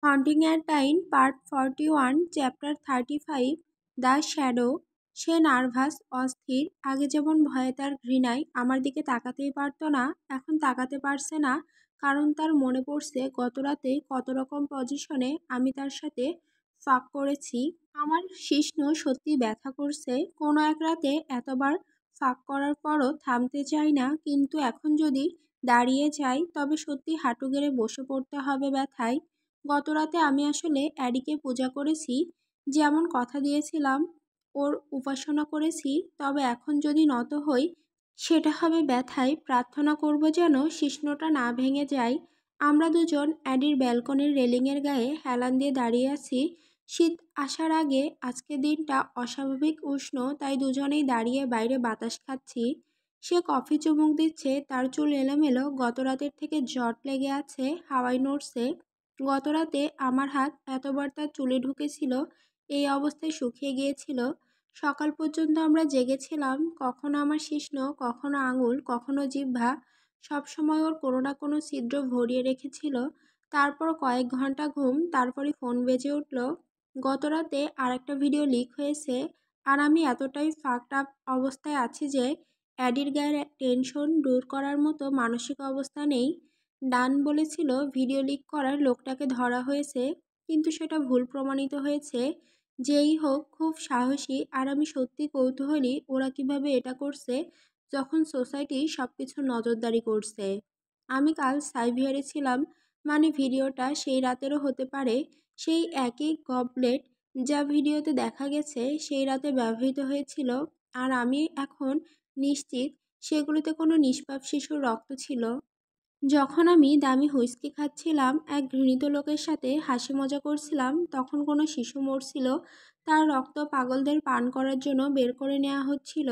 Haunting at time part 41 chapter 35 the shadow. Say nervous, অস্থির। আগে যেমন ভয়ে তার ঘৃণায় আমার দিকে তাকাতেই পারতো না, এখন তাকাতে পারছে না, কারণ তার মনে পড়ছে গত রাতে কত রকম পজিশনে আমি তার সাথে ফাঁক করেছি। আমার শিশ্ন সত্যি ব্যথা করছে। কোনো এক রাতে এতবার ফাঁক করার পরও থামতে চাই না, কিন্তু এখন যদি দাঁড়িয়ে যাই তবে সত্যি হাঁটু গেড়ে বসে পড়তে হবে ব্যথায়। গতরাতে আমি আসলে অ্যাডিকে পূজা করেছি, যেমন কথা দিয়েছিলাম, ওর উপাসনা করেছি। তবে এখন যদি নত হই সেটা হবে ব্যথায়। প্রার্থনা করব যেন শিশ্নটা না ভেঙে যায়। আমরা দুজন অ্যাডির ব্যালকনির রেলিংয়ের গায়ে হেলান দিয়ে দাঁড়িয়ে আছি। শীত আসার আগে আজকের দিনটা অস্বাভাবিক উষ্ণ, তাই দুজনেই দাঁড়িয়ে বাইরে বাতাস খাচ্ছি। সে কফি চুমুক দিচ্ছে, তার চুল এলোমেলো, গত রাতের থেকে জট লেগে আছে, হাওয়ায় নড়ছে। গতরাতে আমার হাত এতবার তার চুলে ঢুকেছিল, এই অবস্থায় শুকিয়ে গিয়েছিল। সকাল পর্যন্ত আমরা জেগেছিলাম, কখনো আমার শিশ্ন, কখনো আঙুল, কখনো জিহ্বা, সবসময় ওর কোনো না কোনো ছিদ্র ভরিয়ে রেখেছিল। তারপর কয়েক ঘন্টা ঘুম, তারপরই ফোন বেজে উঠল। গতরাতে আর একটা ভিডিও লিক হয়েছে, আর আমি এতটাই ফাকড আপ অবস্থায় আছি যে অ্যাডির গায়ের টেনশন দূর করার মতো মানসিক অবস্থা নেই। ডান বলেছিল ভিডিও লিক করার লোকটাকে ধরা হয়েছে, কিন্তু সেটা ভুল প্রমাণিত হয়েছে। যেই হোক, খুব সাহসী, আর আমি সত্যি কৌতূহলী ওরা কিভাবে এটা করছে যখন সোসাইটি সব কিছু নজরদারি করছে। আমি কাল সাইভিয়ারে ছিলাম, মানে ভিডিওটা সেই রাতেরও হতে পারে। সেই একই গবলেট যা ভিডিওতে দেখা গেছে সেই রাতে ব্যবহৃত হয়েছিল, আর আমি এখন নিশ্চিত সেগুলোতে কোনো নিষ্পাপ শিশুর রক্ত ছিল। যখন আমি দামি হুইস্কি খাচ্ছিলাম, এক ঘৃণিত লোকের সাথে হাসি মজা করছিলাম, তখন কোনো শিশু মরছিল, তার রক্ত পাগলদের পান করার জন্য বের করে নেওয়া হচ্ছিল।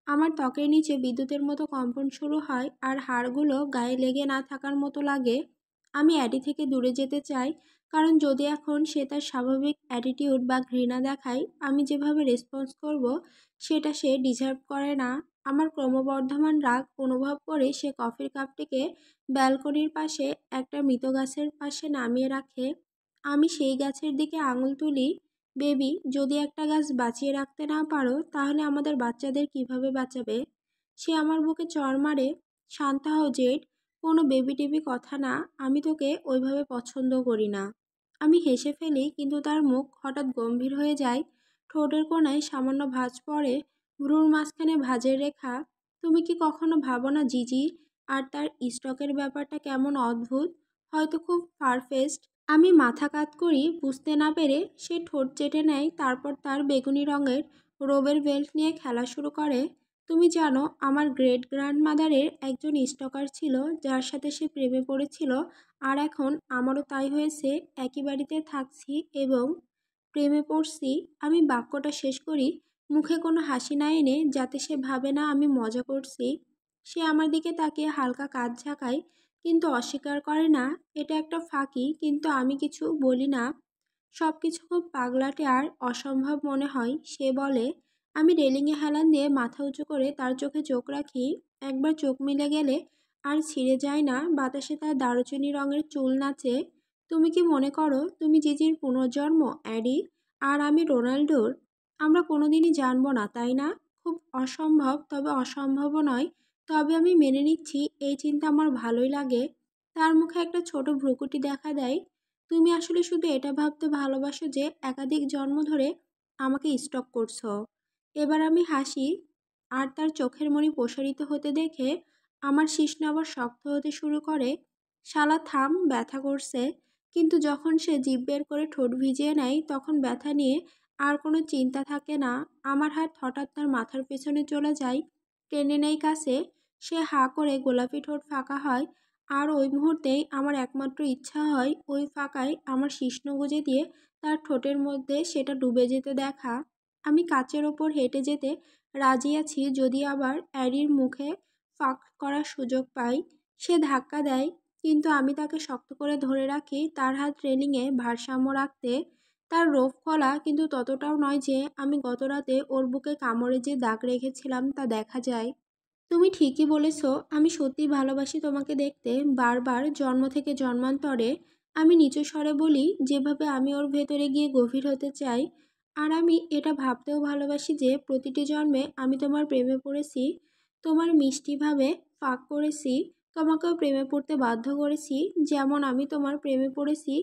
আমার ত্বকের নিচে বিদ্যুতের মতো কম্পন শুরু হয়, আর হাড়গুলো গায়ে লেগে না থাকার মতো লাগে। আমি অ্যাডি থেকে দূরে যেতে চাই, কারণ যদি এখন সে তার স্বাভাবিক অ্যাটিটিউড বা ঘৃণা দেখায়, আমি যেভাবে রেসপন্স করব সেটা সে ডিজার্ভ করে না। আমার ক্রমবর্ধমান রাগ অনুভব করে সে কফির কাপটিকে ব্যালকনির পাশে একটা মৃত গাছের পাশে নামিয়ে রাখে। আমি সেই গাছের দিকে আঙুল তুলি। বেবি, যদি একটা গাছ বাঁচিয়ে রাখতে না পারো তাহলে আমাদের বাচ্চাদের কিভাবে বাঁচাবে? সে আমার বুকে চড় মারে। শান্ত হও জেড, কোনো বেবি টেবি কথা না, আমি তোকে ওইভাবে পছন্দ করি না। আমি হেসে ফেলি, কিন্তু তার মুখ হঠাৎ গম্ভীর হয়ে যায়। ঠোঁটের কোণায় সামান্য ভাঁজ পড়ে, ভ্রুর মাঝখানে ভাঁজের রেখা। তুমি কি কখনো ভাবো না জিজি আর তার স্টকের ব্যাপারটা কেমন অদ্ভুত, হয়তো খুব পারফেক্ট? আমি মাথা কাত করি, বুঝতে না পেরে। সে ঠোঁট চেটে নেয়, তারপর তার বেগুনি রঙের রোবের বেল্ট নিয়ে খেলা শুরু করে। তুমি জানো, আমার গ্রেট গ্র্যান্ডমাদারের একজন স্টকার ছিল যার সাথে সে প্রেমে পড়েছিল, আর এখন আমারও তাই হয়েছে। একই বাড়িতে থাকছি এবং প্রেমে পড়ছি। আমি বাক্যটা শেষ করি, মুখে কোনো হাসি না এনে, যাতে সে ভাবে না আমি মজা করছি। সে আমার দিকে তাকিয়ে হালকা কাঁধ ঝাঁকায়, কিন্তু অস্বীকার করে না। এটা একটা ফাঁকি, কিন্তু আমি কিছু বলি না। সব কিছু খুব পাগলাটে আর অসম্ভব মনে হয়। সে বলে, আমি রেলিংয়ে হেলান দিয়ে মাথা উঁচু করে তার চোখে চোখ রাখি। একবার চোখ মিলে গেলে আর ছিঁড়ে যায় না। বাতাসে তার দারুচিনি রঙের চুল নাচে। তুমি কি মনে করো তুমি জিজির পুনর্জন্ম, অ্যাডি? আর আমি রোনাল্ডোর? আমরা কোনোদিনই জানবো না, তাই না? খুব অসম্ভব, তবে অসম্ভবও নয়। তবে আমি মেনে নিচ্ছি, এই চিন্তা আমার ভালোই লাগে। তার মুখে একটা ছোট ভ্রুকুটি দেখা দেয়। তুমি আসলে শুধু এটা ভাবতে ভালোবাসো যে একাধিক জন্ম ধরে আমাকে স্টক করছো। এবার আমি হাসি, আর তার চোখের মণি প্রসারিত হতে দেখে আমার শিশ্ন আবার শক্ত হতে শুরু করে। শালা থাম, ব্যথা করছে। কিন্তু যখন সে জিভ বের করে ঠোঁট ভিজিয়ে নেয়, তখন ব্যথা নিয়ে আর কোনো চিন্তা থাকে না। আমার হাত হঠাৎ তার মাথার পেছনে চলে যায়, টেনে নেই কাছে। সে হাঁ করে গোলাপি ঠোঁট ফাঁকা হয়, আর ওই মুহূর্তেই আমার একমাত্র ইচ্ছা হয় ওই ফাঁকায় আমার শিশ্ন গুজে দিয়ে তার ঠোঁটের মধ্যে সেটা ডুবে যেতে দেখা। আমি কাচের ওপর হেঁটে যেতে রাজি আছি, যদি আবার অ্যারির মুখে ফাঁক করার সুযোগ পাই। সে ধাক্কা দেয়, কিন্তু আমি তাকে শক্ত করে ধরে রাখি, তার হাত রেলিংয়ে ভারসাম্য রাখতে। তার রোফ খোলা, কিন্তু ততটাও নয় যে আমি গতরাতে ওর বুকে কামড়ে যে দাগ রেখেছিলাম তা দেখা যায়। তুমি ঠিকই বলেছ, আমি সত্যিই ভালোবাসি তোমাকে দেখতে, বারবার, জন্ম থেকে জন্মান্তরে। আমি নিচু স্বরে বলি, যেভাবে আমি ওর ভেতরে গিয়ে গভীর হতে চাই। আর আমি এটা ভাবতেও ভালোবাসি যে প্রতিটি জন্মে আমি তোমার প্রেমে পড়েছি, তোমার মিষ্টিভাবে ফাঁক করেছি, তোমাকেও প্রেমে পড়তে বাধ্য করেছি, যেমন আমি তোমার প্রেমে পড়েছি।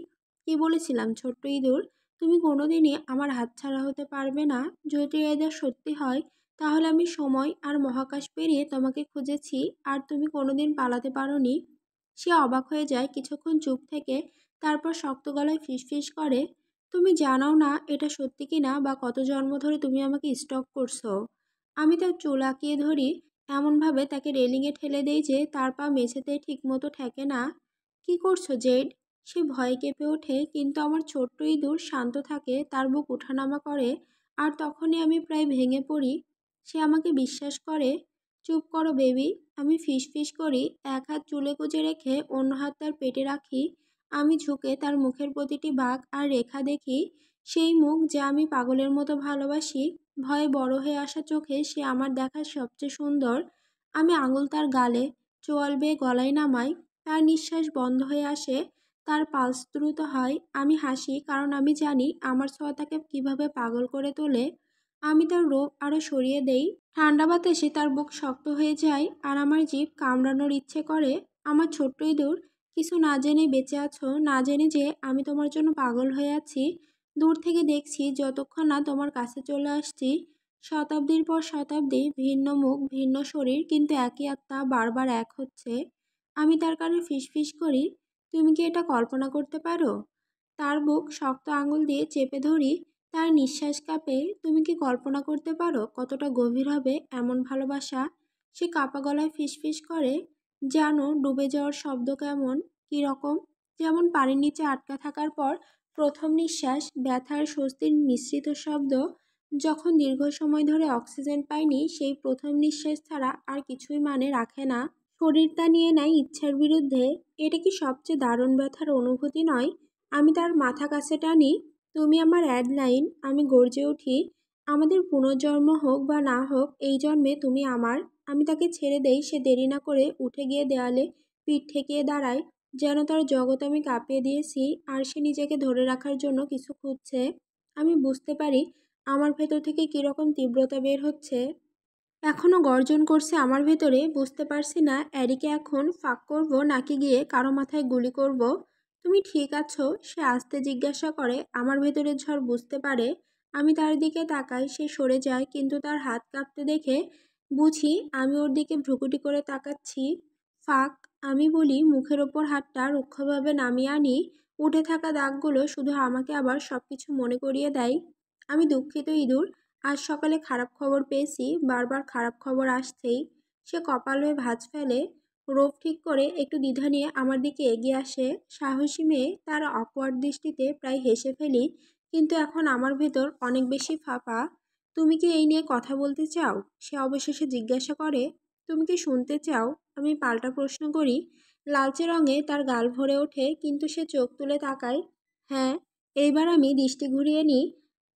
কি বলেছিলাম ছোট্ট ইঁদুর? তুমি কোনোদিনই আমার হাতছাড়া হতে পারবে না। যদি এটা সত্যি হয়, তাহলে আমি সময় আর মহাকাশ পেরিয়ে তোমাকে খুঁজেছি, আর তুমি কোনোদিন পালাতে পারোনি। সে অবাক হয়ে যায়, কিছুক্ষণ চুপ থেকে তারপর শক্ত গলায় ফিসফিস করে, তুমি জানাও না এটা সত্যি কিনা, বা কত জন্ম ধরে তুমি আমাকে স্টক করছো। আমি তার চুল আঁকিয়ে ধরি, এমনভাবে তাকে রেলিংয়ে ঠেলে দেই যে তার পা মেঝেতে ঠিকমতো ঠেকে না। কি করছো জেড? সে ভয়ে কেঁপে ওঠে, কিন্তু আমার ছোট্ট ইঁদুর শান্ত থাকে, তার বুক ওঠানামা করে। আর তখনই আমি প্রায় ভেঙে পড়ি। সে আমাকে বিশ্বাস করে। চুপ করো বেবি, আমি ফিসফিস করি। এক হাত চুলে কুঁজে রেখে অন্য হাত তার পেটে রাখি। আমি ঝুঁকে তার মুখের প্রতিটি বাঁক আর রেখা দেখি, সেই মুখ যা আমি পাগলের মতো ভালোবাসি। ভয়ে বড় হয়ে আসা চোখে সে আমার দেখা সবচেয়ে সুন্দর। আমি আঙুল তার গালে, চোয়াল বেয়ে গলায় নামাই। তার নিঃশ্বাস বন্ধ হয়ে আসে, তার পালস দ্রুত হয়। আমি হাসি, কারণ আমি জানি আমার ছোঁয়া তাকে কিভাবে পাগল করে তোলে। আমি তার রোগ আরো সরিয়ে দেই। ঠান্ডা বাতাসে তার বুক শক্ত হয়ে যায়, আর আমার জিভ কামড়ানোর ইচ্ছে করে। আমার ছোট্ট ইঁদুর, কিছু না জেনে বেঁচে আছো, না জেনে যে আমি তোমার জন্য পাগল হয়ে আছি। দূর থেকে দেখছি, যতক্ষণ না তোমার কাছে চলে আসছি। শতাব্দীর পর শতাব্দী, ভিন্ন মুখ, ভিন্ন শরীর, কিন্তু একই আত্মা বারবার এক হচ্ছে। আমি তার কানে ফিসফিস করি, তুমি কি এটা কল্পনা করতে পারো? তার বুক শক্ত আঙুল দিয়ে চেপে ধরি। তার নিঃশ্বাস কাঁপে। তুমি কি কল্পনা করতে পারো কতটা গভীর হবে এমন ভালোবাসা? সে কাঁপা গলায় ফিসফিস করে, জানো ডুবে যাওয়ার শব্দ কেমন, কি রকম? যেমন পানির নিচে আটকা থাকার পর প্রথম নিঃশ্বাস, ব্যথার স্বস্তির মিশ্রিত শব্দ। যখন দীর্ঘ সময় ধরে অক্সিজেন পাইনি, সেই প্রথম নিঃশ্বাস ছাড়া আর কিছুই মানে রাখে না। শরীরটা নিয়ে নেয় ইচ্ছার বিরুদ্ধে। এটা কি সবচেয়ে দারুণ ব্যথার অনুভূতি নয়? আমি তার মাথা কাছে টানি, তুমি আমার অ্যাডলাইন। আমি গর্জে উঠি, আমাদের পুনর্জন্ম হোক বা না হোক, এই জন্মে তুমি আমার। আমি তাকে ছেড়ে দেই। সে দেরি না করে উঠে গিয়ে দেয়ালে পিঠ ঠেকিয়ে দাঁড়ায়, যেন তার জগৎ আমি কাঁপিয়ে দিয়েছি, আর সে নিজেকে ধরে রাখার জন্য কিছু খুঁজছে। আমি বুঝতে পারি আমার ভেতর থেকে কীরকম তীব্রতা বের হচ্ছে। এখনো গর্জন করছে আমার ভেতরে। বুঝতে পারছি না অ্যারিকে এখন ফাঁক করব, নাকি গিয়ে কারো মাথায় গুলি করব। তুমি ঠিক আছো? সে আস্তে জিজ্ঞাসা করে। আমার ভেতরের ঝড় বুঝতে পারে। আমি তার দিকে তাকাই, সে সরে যায়, কিন্তু তার হাত কাঁপতে দেখে বুঝি আমি ওর দিকে ভ্রুকুটি করে তাকাচ্ছি। ফাঁক, আমি বলি, মুখের ওপর হাতটা রুক্ষভাবে নামিয়ে আনি। উঠে থাকা দাগগুলো শুধু আমাকে আবার সবকিছু মনে করিয়ে দেয়। আমি দুঃখিত ইঁদুর, আজ সকালে খারাপ খবর পেয়েছি। বারবার খারাপ খবর আসছেই। সে কপাল হয়ে ভাঁজ ফেলে। রোগ ঠিক করে একটু দ্বিধা নিয়ে আমার দিকে এগিয়ে আসে। সাহসী মেয়ে, তার অকওয়ার্ড দৃষ্টিতে প্রায় হেসে ফেলি, কিন্তু এখন আমার ভেতর অনেক বেশি ফাঁপা। তুমি কি এই নিয়ে কথা বলতে চাও? সে অবশেষে জিজ্ঞাসা করে। তুমি কি শুনতে চাও? আমি পাল্টা প্রশ্ন করি। লালচে রঙে তার গাল ভরে ওঠে, কিন্তু সে চোখ তুলে তাকায়। হ্যাঁ। এইবার আমি দৃষ্টি ঘুরিয়ে নিই।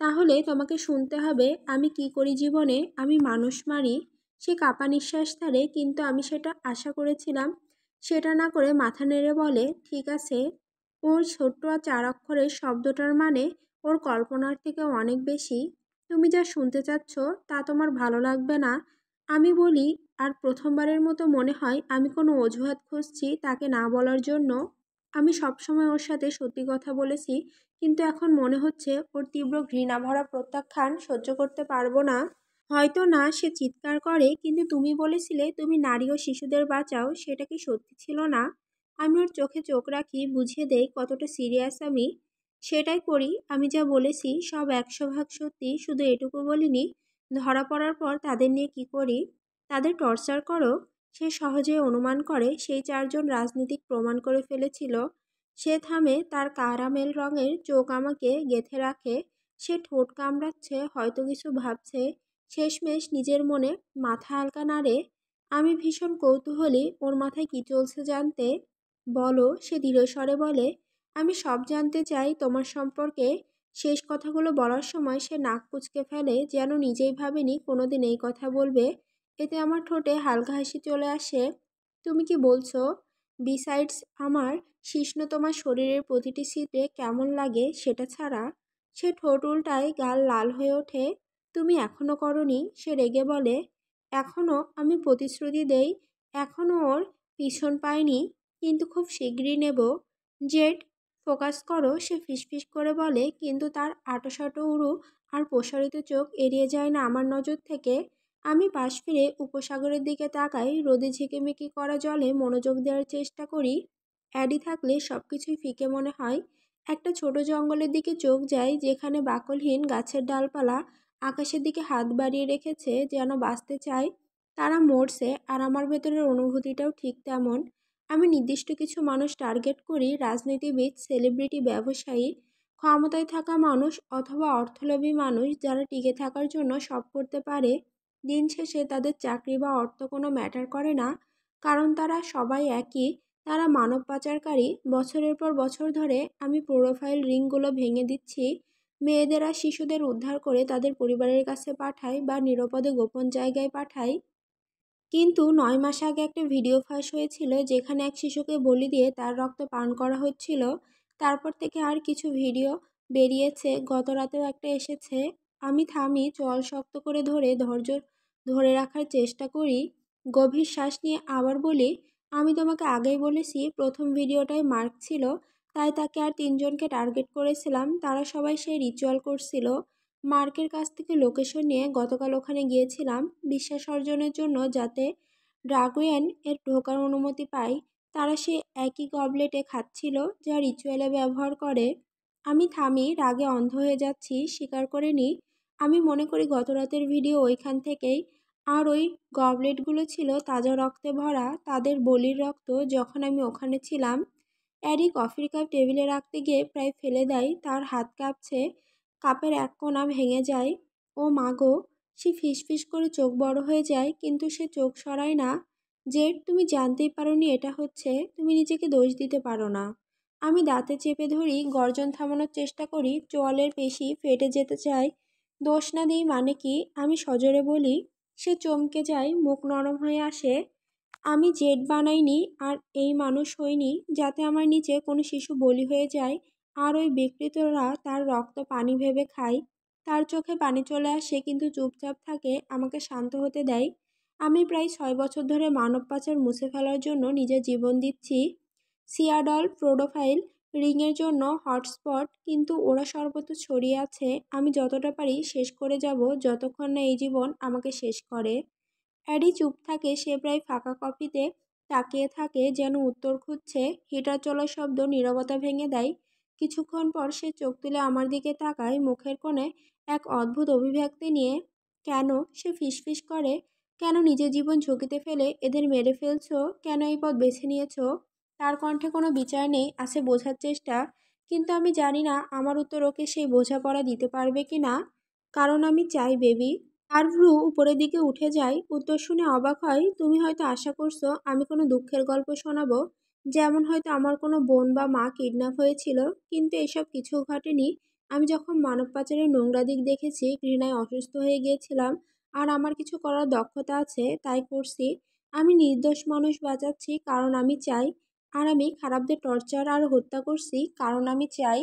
তাহলে তোমাকে শুনতে হবে আমি কি করি জীবনে। আমি মানুষ মারি। সে কাঁপা নিঃশ্বাস ছাড়ে, কিন্তু আমি সেটা আশা করেছিলাম। সেটা না করে মাথা নেড়ে বলে, ঠিক আছে। ওর ছোট্ট আর 4 অক্ষরের শব্দটার মানে ওর কল্পনার থেকে অনেক বেশি। তুমি যা শুনতে চাচ্ছ তা তোমার ভালো লাগবে না। আমি বলি, আর প্রথমবারের মতো মনে হয় আমি কোনো অজুহাত খুঁজছি তাকে না বলার জন্য। আমি সবসময় ওর সাথে সত্যি কথা বলেছি, কিন্তু এখন মনে হচ্ছে ওর তীব্র ঘৃণা ভরা প্রত্যাখ্যান সহ্য করতে পারবো না। হয়তো না, সে চিৎকার করে, কিন্তু তুমি বলেছিলে তুমি নারী ও শিশুদের বাঁচাও, সেটা কি সত্যি ছিল না? আমি ওর চোখে চোখ রাখি, বুঝিয়ে দেই কতটা সিরিয়াস আমি। সেটাই করি। আমি যা বলেছি সব 100 ভাগ সত্যি, শুধু এটুকু বলিনি ধরা পড়ার পর তাদের নিয়ে কি করি। তাদের টর্চার করো। সে সহজেই অনুমান করে সেই 4জন রাজনীতিক প্রমাণ করে ফেলেছিল। সে থামে, তার কারামেল রঙের চোখ আমাকে গেঁথে রাখে। সে ঠোঁট কামড়াচ্ছে, হয়তো কিছু ভাবছে। শেষমেশ নিজের মনে মাথা হালকা নাড়ে। আমি ভীষণ কৌতূহলী ওর মাথায় কি চলছে জানতে। বলো, সে দৃঢ়স্বরে বলে। আমি সব জানতে চাই তোমার সম্পর্কে। শেষ কথাগুলো বলার সময় সে নাক কুঁচকে ফেলে, যেন নিজেই ভাবেনি কোনোদিন এই কথা বলবে। এতে আমার ঠোঁটে হালকা হাসি চলে আসে। তুমি কি বলছো? বিসাইডস আমার শিষ্ণ তোমার শরীরের প্রতিটি ছিদ্রে কেমন লাগে সেটা ছাড়া। সে ঠোঁট উল্টায়, গাল লাল হয়ে ওঠে। তুমি এখনো করনি, সে রেগে বলে। এখনো আমি প্রতিশ্রুতি দেই, এখনো ওর পিছন পাইনি, কিন্তু খুব শিগগিরই নেব। জেড, ফোকাস করো, সে ফিসফিস করে বলে, কিন্তু তার আঁটোসাঁটো উরু আর প্রসারিত চোখ এড়িয়ে যায় না আমার নজর থেকে। আমি পাশ ফিরে উপসাগরের দিকে তাকাই, রোদে ঝিকিমিকি করা জলে মনোযোগ দেওয়ার চেষ্টা করি। অ্যাডি থাকলে সবকিছুই ফিকে মনে হয়। একটা ছোট জঙ্গলের দিকে চোখ যায়, যেখানে বাকলহীন গাছের ডালপালা আকাশের দিকে হাত বাড়িয়ে রেখেছে, যেন বাঁচতে চায়। তারা মরছে, আর আমার ভেতরের অনুভূতিটাও ঠিক তেমন। আমি নির্দিষ্ট কিছু মানুষ টার্গেট করি, রাজনীতিবিদ, সেলিব্রিটি, ব্যবসায়ী, ক্ষমতায় থাকা মানুষ অথবা অর্থলোভী মানুষ, যারা টিকে থাকার জন্য সব করতে পারে। দিন শেষে তাদের চাকরি বা অর্থ কোনো ম্যাটার করে না, কারণ তারা সবাই একই। তারা মানব পাচারকারী। বছরের পর বছর ধরে আমি প্রোফাইল রিংগুলো ভেঙে দিচ্ছি। মেয়েদের আর শিশুদের উদ্ধার করে তাদের পরিবারের কাছে পাঠাই বা নিরাপদে গোপন জায়গায় পাঠাই। কিন্তু ৯ মাস আগে একটা ভিডিও ফাঁস হয়েছিল, যেখানে এক শিশুকে বলি দিয়ে তার রক্ত পান করা হচ্ছিল। তারপর থেকে আর কিছু ভিডিও বেরিয়েছে, গত রাতেও একটা এসেছে। আমি থামি, চোয়াল শক্ত করে ধৈর্য ধরে রাখার চেষ্টা করি। গভীর শ্বাস নিয়ে আবার বলি, আমি তোমাকে আগেই বলেছি প্রথম ভিডিওটাই মার্ক ছিল, তাই তাকে আর 3জনকে টার্গেট করেছিলাম। তারা সবাই সেই রিচুয়াল করছিল। মার্কের কাছ থেকে লোকেশন নিয়ে গতকাল ওখানে গিয়েছিলাম বিশ্বাস অর্জনের জন্য, যাতে ড্রাগুয়েন এর ঢোকার অনুমতি পাই। তারা সেই একই গবলেটে খাচ্ছিল যা রিচুয়ালে ব্যবহার করে। আমি থামি, রাগে অন্ধ হয়ে যাচ্ছি, স্বীকার করে নিই। আমি মনে করি গত রাতের ভিডিও ওইখান থেকেই। আর ওই গবলেটগুলো ছিল তাজা রক্তে ভরা, তাদের বলির রক্ত, যখন আমি ওখানে ছিলাম। অ্যাডি কফির কাপ টেবিলে রাখতে গিয়ে প্রায় ফেলে দেয়, তার হাত কাঁপছে, কাপের এক কোণা ভেঙে যায়। ও মাগো! সে ফিসফিস করে চোখ বড় হয়ে যায়, কিন্তু সে চোখ সরায় না। জেড, তুমি জানতেই পারোনি এটা হচ্ছে, তুমি নিজেকে দোষ দিতে পারো না। আমি দাঁতে চেপে ধরি, গর্জন থামানোর চেষ্টা করি, চোয়ালের পেশি ফেটে যেতে চায়। দোষ না দিই মানে কি? আমি সজোরে বলি। সে চমকে যায়, মুখ নরম হয়ে আসে। আমি জেড বানাইনি, আর এই মানুষ হইনি যাতে আমার নিচে কোনো শিশু বলি হয়ে যায়, আর ওই বিকৃতরা তার রক্ত পানি ভেবে খায়। তার চোখে পানি চলে আসে, কিন্তু চুপচাপ থাকে, আমাকে শান্ত হতে দেয়। আমি প্রায় 6 বছর ধরে মানব পাচার মুছে ফেলার জন্য নিজের জীবন দিচ্ছি। সিয়াডল প্রোফাইল রিংয়ের জন্য হটস্পট, কিন্তু ওরা সর্বত্র ছড়িয়ে আছে। আমি যতটা পারি শেষ করে যাব, যতক্ষণ না এই জীবন আমাকে শেষ করে। অ্যাডি চুপ থাকে, সে প্রায় ফাঁকা কফিতে তাকিয়ে থাকে, যেন উত্তর খুঁজছে। হিটার চলার শব্দ নীরবতা ভেঙে দেয়। কিছুক্ষণ পর সে চোখ তুলে আমার দিকে তাকায়, মুখের কোণে এক অদ্ভুত অভিব্যক্তি নিয়ে। কেন? সে ফিসফিস করে। কেন নিজের জীবন ঝুঁকিতে ফেলে এদের মেরে ফেলছো? কেন এই পথ বেছে নিয়েছো? তার কণ্ঠে কোনো বিচার নেই, আছে বোঝার চেষ্টা। কিন্তু আমি জানি না আমার উত্তর ওকে সেই বোঝাপড়া দিতে পারবে কি না। কারণ আমি চাই, বেবি। আর ভ্রু উপরের দিকে উঠে যায়। উত্তর শুনে অবাক হয়। তুমি হয়তো আশা করছো আমি কোনো দুঃখের গল্প শোনাবো, যেমন হয়তো আমার কোনো বোন বা মা কিডন্যাপ হয়েছিল। কিন্তু এসব কিছু ঘটেনি। আমি যখন মানব পাচারের নোংরা দিক দেখেছি, ঘৃণায় অসুস্থ হয়ে গিয়েছিলাম। আর আমার কিছু করার দক্ষতা আছে, তাই করছি। আমি নির্দোষ মানুষ বাঁচাচ্ছি কারণ আমি চাই। আর আমি খারাপদের টর্চার আর হত্যা করছি কারণ আমি চাই।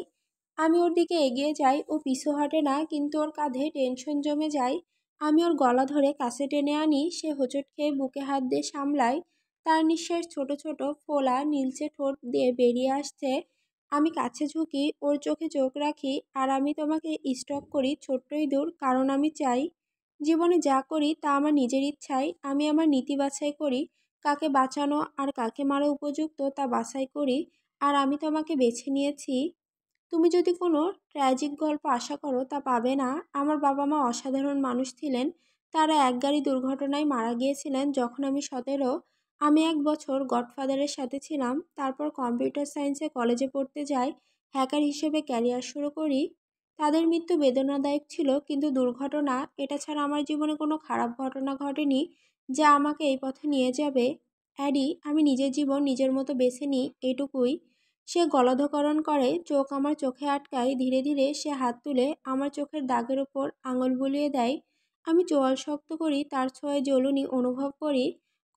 আমি ওর দিকে এগিয়ে যাই, ও পিছু হটে না, কিন্তু ওর কাঁধে টেনশন জমে যায়। আমি ওর গলা ধরে কাছে টেনে আনি, সে হোঁচট খেয়ে বুকে হাত দিয়ে সামলায়। তার নিঃশ্বাস ছোট ছোট ফোলা, নীলচে ঠোঁট দিয়ে বেরিয়ে আসছে। আমি কাছে ঝুঁকি, ওর চোখে চোখ রাখি। আর আমি তোমাকে স্টক করি, ছোট্ট ইঁদুর, কারণ আমি চাই। জীবনে যা করি তা আমার নিজের ইচ্ছায়। আমি আমার নীতি বাছাই করি, কাকে বাঁচানো আর কাকে মারা উপযুক্ত তা বাছাই করি। আর আমি তোমাকে বেছে নিয়েছি। তুমি যদি কোনো ট্র্যাজিক গল্প আশা করো, তা পাবে না। আমার বাবা মা অসাধারণ মানুষ ছিলেন। তারা এক গাড়ি দুর্ঘটনায় মারা গিয়েছিলেন যখন আমি 17। আমি 1 বছর গডফাদারের সাথে ছিলাম, তারপর কম্পিউটার সায়েন্সে কলেজে পড়তে যাই, হ্যাকার হিসেবে ক্যারিয়ার শুরু করি। তাদের মৃত্যু বেদনাদায়ক ছিল, কিন্তু দুর্ঘটনা, এটা ছাড়া আমার জীবনে কোনো খারাপ ঘটনা ঘটেনি যা আমাকে এই পথে নিয়ে যাবে। অ্যাডি, আমি নিজের জীবন নিজের মতো বেছে নিই, এটুকুই। সে গলধকরণ করে, চোখ আমার চোখে আটকায়। ধীরে ধীরে সে হাত তুলে আমার চোখের দাগের ওপর আঙুল বুলিয়ে দেয়। আমি চোয়াল শক্ত করি, তার ছোঁয়ায় জ্বলুনি অনুভব করি।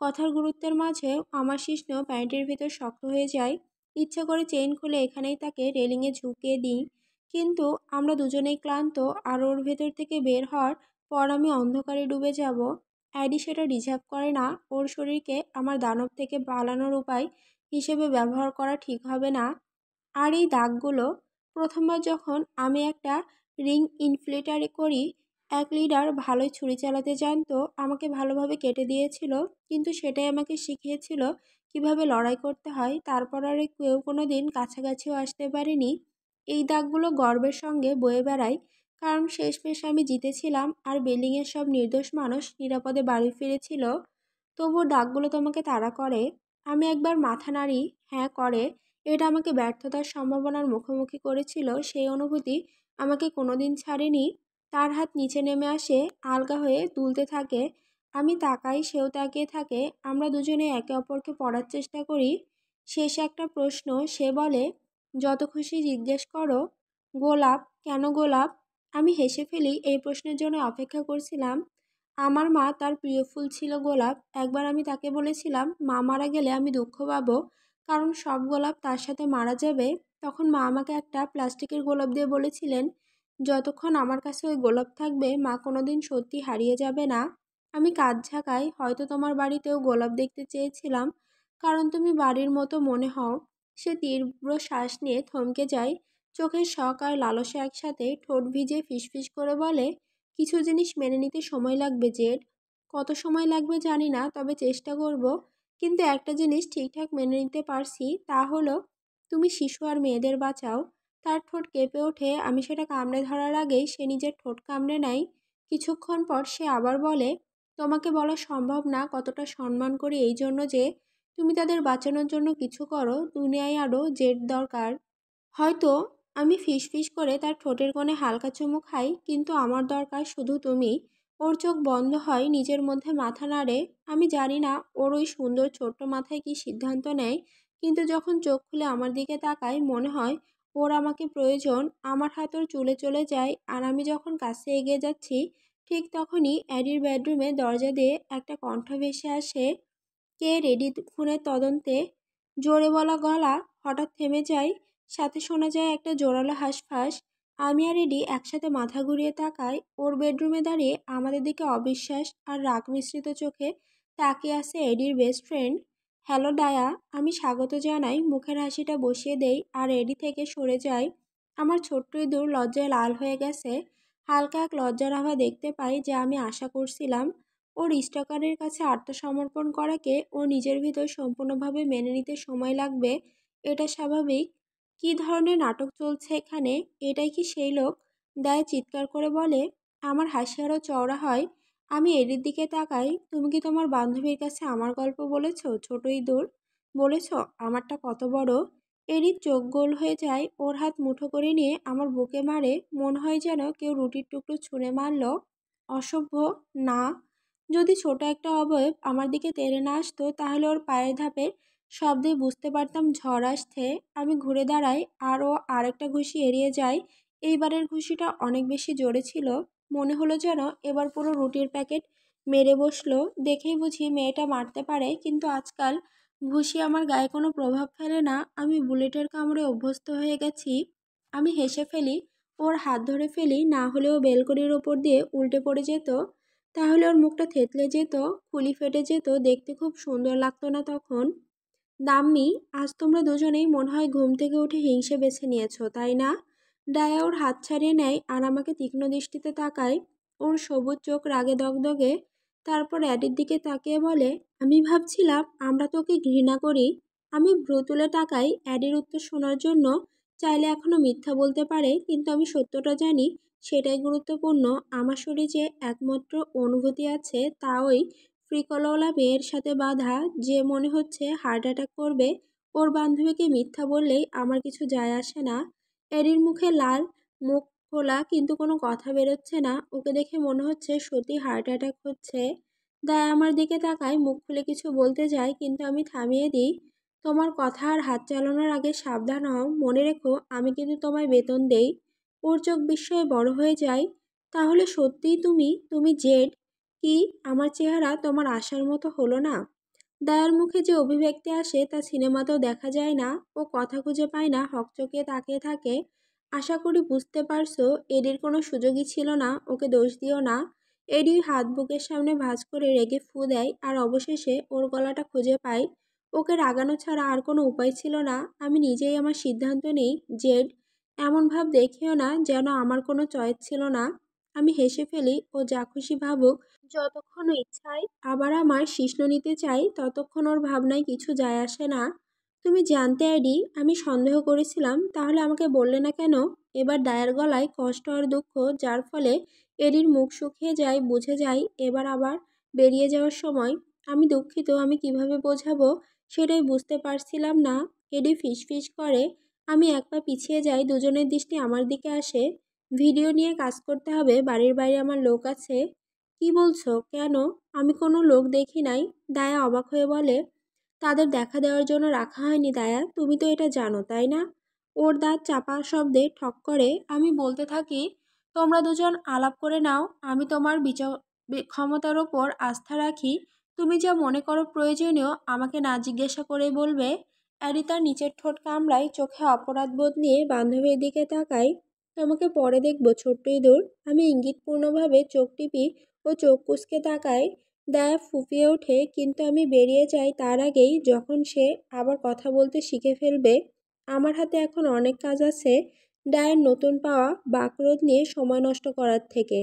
কথার গুরুত্বের মাঝে আমার শিশ্ন প্যান্টের ভিতর শক্ত হয়ে যায়। ইচ্ছে করে চেইন খুলে এখানেই তাকে রেলিংয়ে ঝুঁকিয়ে দিই, কিন্তু আমরা দুজনেই ক্লান্ত, আর ওর ভেতর থেকে বের হওয়ার পর আমি অন্ধকারে ডুবে যাব। অ্যাডি সেটা রিজার্ভ করে না। ওর শরীরকে আমার দানব থেকে পালানোর উপায় হিসেবে ব্যবহার করা ঠিক হবে না। আর এই দাগগুলো, প্রথমবার যখন আমি একটা রিং ইনফ্লেটারে করি, এক লিডার ভালোই ছুরি চালাতে জানতো, আমাকে ভালোভাবে কেটে দিয়েছিল, কিন্তু সেটাই আমাকে শিখিয়েছিল কিভাবে লড়াই করতে হয়। তারপর আর কেউ কোনো দিন কাছাকাছিও আসতে পারেনি। এই দাগগুলো গর্বের সঙ্গে বয়ে বেড়াই, কারণ শেষমেশ আমি জিতেছিলাম আর বিল্ডিংয়ের সব নির্দোষ মানুষ নিরাপদে বাড়ি ফিরেছিল। তবুও দাগগুলো তোমাকে তাড়া করে। আমি একবার মাথা নাড়ি, হ্যাঁ করে। এটা আমাকে ব্যর্থতার সম্ভাবনার মুখোমুখি করেছিল। সেই অনুভূতি আমাকে কোনোদিন ছাড়েনি। তার হাত নিচে নেমে আসে, আলগা হয়ে দুলতে থাকে। আমি তাকাই, সেও তাকিয়ে থাকে। আমরা দুজনে একে অপরকে পড়ার চেষ্টা করি। শেষ একটা প্রশ্ন, সে বলে, যত খুশি জিজ্ঞেস করো। গোলাপ কেন গোলাপ? আমি হেসে ফেলি। এই প্রশ্নের জন্য অপেক্ষা করছিলাম। আমার মা, তার প্রিয় ফুল ছিল গোলাপ। একবার আমি তাকে বলেছিলাম মা মারা গেলে আমি দুঃখ পাবো, কারণ সব গোলাপ তার সাথে মারা যাবে। তখন মা আমাকে একটা প্লাস্টিকের গোলাপ দিয়ে বলেছিলেন, যতক্ষণ আমার কাছে ওই গোলাপ থাকবে মা কোনোদিন সত্যি হারিয়ে যাবে না। আমি কাঁধ ঝাঁকাই, হয়তো তোমার বাড়িতেও গোলাপ দেখতে চেয়েছিলাম, কারণ তুমি বাড়ির মতো মনে হও। সে তীব্র শ্বাস নিয়ে থমকে যায়। চোখের শখ আর লালসা একসাথে, ঠোঁট ভিজে ফিসফিস করে বলে, কিছু জিনিস মেনে নিতে সময় লাগবে জেড। কত সময় লাগবে জানি না, তবে চেষ্টা করব। কিন্তু একটা জিনিস ঠিকঠাক মেনে নিতে পারছি, তা হলো তুমি শিশু আর মেয়েদের বাঁচাও। তার ঠোঁট কেঁপে ওঠে। আমি সেটা কামড়ে ধরার আগেই সে নিজের ঠোঁট কামড়ে নেয়। কিছুক্ষণ পর সে আবার বলে, তোমাকে বলা সম্ভব না কতটা সম্মান করি এই জন্য যে তুমি তাদের বাঁচানোর জন্য কিছু করো। দুনিয়ায় আরও জেড দরকার। হয়তো আমি ফিসফিস করে তার ঠোঁটের কোণে হালকা চুমু খাই, কিন্তু আমার দরকার শুধু তুমি। ওর চোখ বন্ধ হয়, নিজের মধ্যে মাথা নাড়ে। আমি জানি না ওর ওই সুন্দর ছোট্ট মাথায় কি সিদ্ধান্ত নেয়, কিন্তু যখন চোখ খুলে আমার দিকে তাকায় মনে হয় ওর আমাকে প্রয়োজন। আমার হাত ওর চুলে চলে যায়, আর আমি যখন কাছে এগিয়ে যাচ্ছি, ঠিক তখনই অ্যাডির বেডরুমে দরজা দিয়ে একটা কণ্ঠ ভেসে আসে। কে রেডি খুনের তদন্তে? জোরে বলা গলা হঠাৎ থেমে যায়, সাথে শোনা যায় একটা জোরালো হাঁসফাঁস। আমি আর এডি একসাথে মাথা ঘুরিয়ে তাকাই। ওর বেডরুমে দাঁড়িয়ে আমাদের দিকে অবিশ্বাস আর রাগ মিশ্রিত চোখে তাকিয়ে আছে এডির বেস্ট ফ্রেন্ড। হ্যালো ডায়া, আমি স্বাগত জানাই, মুখের হাসিটা বসিয়ে দেই আর এডি থেকে সরে যাই। আমার ছোট্ট ইঁদুর লজ্জায় লাল হয়ে গেছে। হালকা এক লজ্জার আভা দেখতে পাই, যা আমি আশা করছিলাম। ওর স্টকারের কাছে আত্মসমর্পণ করাকে ও নিজের ভিতর সম্পূর্ণভাবে মেনে নিতে সময় লাগবে, এটা স্বাভাবিক। কী ধরনের নাটক চলছে এখানে? এটাই কি সেই লোক? দায় চিৎকার করে বলে। আমার হাসি আরও চওড়া হয়। আমি এডির দিকে তাকাই। তুমি কি তোমার বান্ধবীর কাছে আমার গল্প বলেছ ছোট ইঁদুর? বলেছ আমারটা কত বড়? এডির চোখ গোল হয়ে যায়। ওর হাত মুঠো করে নিয়ে আমার বুকে মারে, মনে হয় যেন কেউ রুটির টুকরো ছুঁড়ে মারল। অসভ্য। না, যদি ছোট একটা অবয়ব আমার দিকে তেড়ে না আসতো, তাহলে ওর পায়ের ধাপের শব্দে বুঝতে পারতাম ঝড় আসছে। আমি ঘুরে দাঁড়াই আর ও আরেকটা ঘুষি এড়িয়ে যায়। এইবারের ঘুষিটা অনেক বেশি জোরে ছিল। মনে হলো যেন এবার পুরো রুটির প্যাকেট মেরে বসলো। দেখেই বুঝি মেয়েটা মারতে পারে, কিন্তু আজকাল ঘুষি আমার গায়ে কোনো প্রভাব ফেলে না। আমি বুলেটের কামড়ে অভ্যস্ত হয়ে গেছি। আমি হেসে ফেলি, ওর হাত ধরে ফেলি। না হলেও বেলকনির ওপর দিয়ে উল্টে পড়ে যেত, তাহলে ওর মুখটা থেতলে যেত, খুলি ফেটে যেত, দেখতে খুব সুন্দর লাগতো না তখন? দাম্মি, আজ তোমরা দুজনেই মনে হয় ঘুম থেকে উঠে হিংসে বেছে নিয়েছো, তাই না? ডায়া ওর হাত ছাড়িয়ে নেয় আর আমাকে তীক্ষ্ণ দৃষ্টিতে তাকায়। ওর সবুজ চোখ রাগে দগদগে। তারপর অ্যাডির দিকে তাকিয়ে বলে, আমি ভাবছিলাম আমরা তোকে ঘৃণা করি। আমি ভ্রু তুলে তাকাই অ্যাডির উত্তর শোনার জন্য। চাইলে এখনো মিথ্যা বলতে পারে, কিন্তু আমি সত্যটা জানি, সেটাই গুরুত্বপূর্ণ। আমার শরীরে যে একমাত্র অনুভূতি আছে, তা ওই ফ্রিকলওয়ালা মেয়ের সাথে বাঁধা, যে মনে হচ্ছে হার্ট অ্যাটাক করবে। ওর বান্ধবীকে মিথ্যা বললেই আমার কিছু যায় আসে না। এরির মুখে লাল, মুখ খোলা, কিন্তু কোনো কথা বেরোচ্ছে না। ওকে দেখে মনে হচ্ছে সত্যি হার্ট অ্যাটাক হচ্ছে। দায় আমার দিকে তাকায়, মুখ খুলে কিছু বলতে যায়, কিন্তু আমি থামিয়ে দিই। তোমার কথা আর হাত চালানোর আগে সাবধান হও। মনে রেখো আমি কিন্তু তোমায় বেতন দেই। ওর চোখ বিস্ময়ে বড় হয়ে যায়। তাহলে সত্যিই তুমি তুমি জেড? কি, আমার চেহারা তোমার আশার মতো হলো না? দায়ার মুখে যে অভিব্যক্তি আসে তা সিনেমাতেও দেখা যায় না। ও কথা খুঁজে পায় না, হকচকিয়ে তাকিয়ে থাকে। আশা করি বুঝতে পারছো, এডির কোনো সুযোগই ছিল না, ওকে দোষ দিও না। এডি হাত বুকের সামনে ভাঁজ করে রেগে ফু দেয় আর অবশেষে ওর গলাটা খুঁজে পায়। ওকে রাগানো ছাড়া আর কোনো উপায় ছিল না। আমি নিজেই আমার সিদ্ধান্ত নেই। জেড, এমন ভাব দেখিও না যেন আমার কোনো চয়েস ছিল না। আমি হেসে ফেলি, ও যা খুশি ভাবুক। যতক্ষণ ইচ্ছায় আবার আমার শিশ্ন নিতে চাই ততক্ষণ ওর ভাবনায় কিছু যায় আসে না। তুমি জানতে এডি, আমি সন্দেহ করেছিলাম, তাহলে আমাকে বললে না কেন? এবার দায়ের গলায় কষ্ট আর দুঃখ, যার ফলে এডির মুখ শুকিয়ে যায়, বুঝে যাই এবার আবার বেরিয়ে যাওয়ার সময়। আমি দুঃখিত, আমি কিভাবে বোঝাবো সেটাই বুঝতে পারছিলাম না। এডি ফিসফিস করে। আমি এক পা পিছিয়ে যাই, দুজনের দৃষ্টি আমার দিকে আসে। ভিডিও নিয়ে কাজ করতে হবে, বাড়ির বাইরে আমার লোক আছে। কি বলছো? কেন? আমি কোনো লোক দেখি নাই। দায়া অবাক হয়ে বলে, তাদের দেখা দেওয়ার জন্য রাখা হয়নি দায়া, তুমি তো এটা জানো তাই না? ওর দাঁত চাপা শব্দে ঠক করে। আমি বলতে থাকি, তোমরা দুজন আলাপ করে নাও, আমি তোমার বিচার ক্ষমতার ওপর আস্থা রাখি। তুমি যা মনে করো প্রয়োজনীয় আমাকে না জিজ্ঞাসা করেই বলবে। অ্যারি তার নিচের ঠোঁট কামড়ায়, চোখে অপরাধ বোধ নিয়ে বান্ধবীর দিকে তাকায়। তোমাকে পরে দেখবো ছোট্ট ইঁদুর। আমি ইঙ্গিতপূর্ণভাবে চোখ টিপি, ও চোখ কুঁচকে তাকায়। দায়া ফুঁপিয়ে ওঠে, কিন্তু আমি বেরিয়ে যাই তার আগেই, যখন সে আবার কথা বলতে শিখে ফেলবে। আমার হাতে এখন অনেক কাজ আছে, ডায়ের নতুন পাওয়া বাকরোধ নিয়ে সময় নষ্ট করার থেকে।